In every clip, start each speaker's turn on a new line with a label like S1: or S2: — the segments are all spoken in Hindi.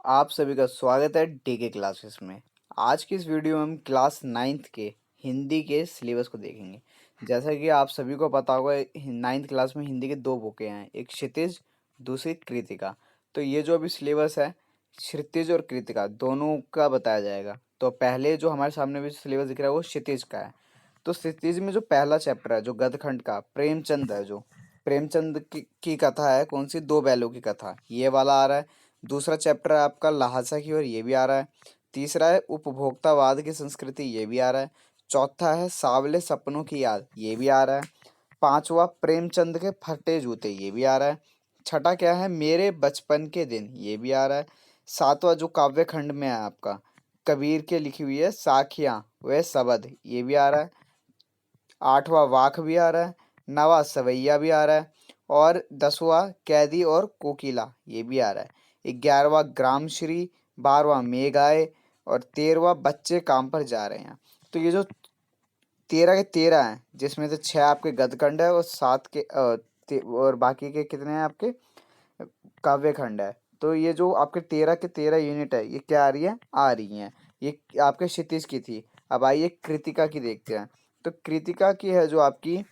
S1: आप सभी का स्वागत है डीके क्लासेस में। आज की इस वीडियो में हम क्लास 9th के हिंदी के सिलेबस को देखेंगे। जैसा कि आप सभी को पता होगा 9th क्लास में हिंदी के दो बुकें हैं, एक क्षितिज, दूसरी कृतिका। तो ये जो अभी सिलेबस है, क्षितिज और कृतिका दोनों का बताया जाएगा। तो पहले जो हमारे सामने भी सिलेबस दिख रहा है वो क्षितिज का है। तो क्षितिज में जो पहला चैप्टर है जो गदखंड का प्रेमचंद है, जो प्रेमचंद की कथा है, कौन सी, दो बैलों की कथा, ये वाला आ रहा है। दूसरा चैप्टर है आपका ल्हासा की ओर, ये भी आ रहा है। तीसरा है उपभोक्तावाद की संस्कृति, ये भी आ रहा है। चौथा है सावले सपनों की याद, ये भी आ रहा है। पांचवा प्रेमचंद के फटे जूते, ये भी आ रहा है। छठा क्या है, मेरे बचपन के दिन, ये भी आ रहा है। सातवां जो काव्य खंड में है आपका कबीर के लिखी हुई है साखियां व शबद, ये भी आ रहा है। आठवां वाक भी आ रहा है। नवा सवैया भी आ रहा है। और 10वां कैदी और कोकिला, ये भी आ रहा है। 11वां ग्रामश्री, 12वां मेघ आए और 13वां बच्चे काम पर जा रहे हैं। तो ये जो 13 के 13 हैं, जिसमें से 6 आपके गदखंड है और 7 के और बाकी के कितने हैं आपके काव्य खंड है। तो ये जो आपके 13 के 13 यूनिट है, ये क्या आ रही हैं। ये आपके क्षितिज की थी। अब आइए कृतिका की देखते हैं। तो कृतिका की है जो आपकी,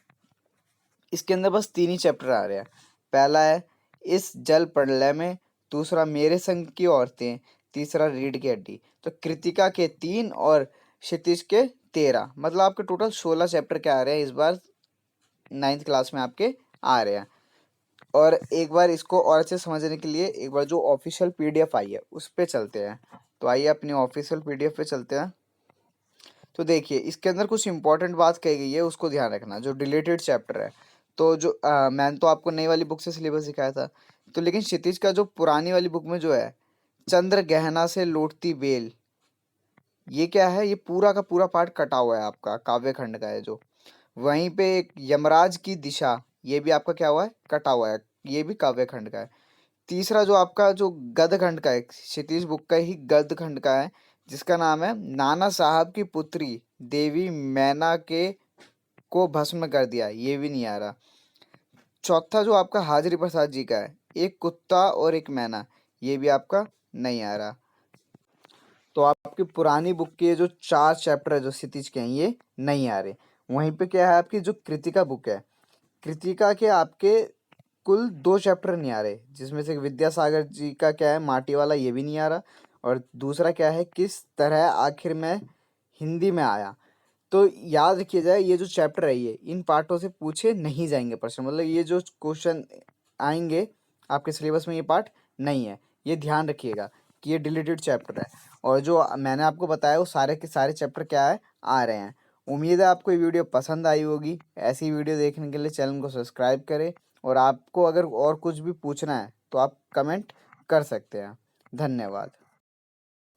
S1: इसके अंदर बस 3 ही चैप्टर आ रहे हैं। पहला है इस जल प्रलय में, दूसरा मेरे संग की औरतें, तीसरा रीढ़ की हड्डी। तो कृतिका के 3 और क्षितिज के 13, मतलब आपके टोटल 16 चैप्टर क्या आ रहे हैं इस बार 9th क्लास में आपके आ रहे हैं। और एक बार इसको और अच्छे से समझने के लिए एक बार जो ऑफिशियल पीडीएफ आई है उस पे चलते हैं। तो आइए अपनी ऑफिशियल पीडीएफ पे चलते हैं। तो देखिए इसके अंदर कुछ इंपॉर्टेंट बात कही गई है, उसको ध्यान रखना, जो डिलीटेड चैप्टर है। तो जो मैंने तो आपको नई वाली बुक से सिलेबस दिखाया था। तो लेकिन क्षितिज का जो पुरानी वाली बुक में जो है, चंद्र गहना से लौटती बेल, ये क्या है, ये पूरा का पूरा पार्ट कटा हुआ है आपका, काव्य खंड का है जो। वहीं पे एक यमराज की दिशा, ये भी आपका क्या हुआ है, कटा हुआ है, ये भी काव्य खंड का है। तीसरा जो आपका जो गद खंड का है, क्षितिज बुक का ही गद खंड का है, जिसका नाम है नाना साहब की पुत्री देवी मैना के को भस्म कर दिया, ये भी नहीं आ रहा। चौथा जो आपका हाजिरी प्रसाद जी का है, एक कुत्ता और एक मैना, ये भी आपका नहीं आ रहा। तो आपकी पुरानी बुक के जो 4 चैप्टर है जो क्षितिज के हैं, ये नहीं आ रहे। वहीं पे क्या है, आपकी जो कृतिका बुक है, कृतिका के आपके कुल 2 चैप्टर नहीं आ रहे, जिसमें से विद्यासागर जी का क्या है माटी वाला, ये भी नहीं आ रहा। और दूसरा क्या है, किस तरह आखिर में हिंदी में आया। तो याद रखिए जाए, ये जो चैप्टर है ये इन पार्टों से पूछे नहीं जाएंगे प्रश्न, मतलब ये जो क्वेश्चन आएंगे आपके सिलेबस में ये पार्ट नहीं है, ये ध्यान रखिएगा कि ये डिलीटेड चैप्टर है। और जो मैंने आपको बताया वो सारे के सारे चैप्टर क्या है, आ रहे हैं। उम्मीद है आपको ये वीडियो पसंद आई होगी। ऐसी वीडियो देखने के लिए चैनल को सब्सक्राइब करें। और आपको अगर और कुछ भी पूछना है तो आप कमेंट कर सकते हैं। धन्यवाद।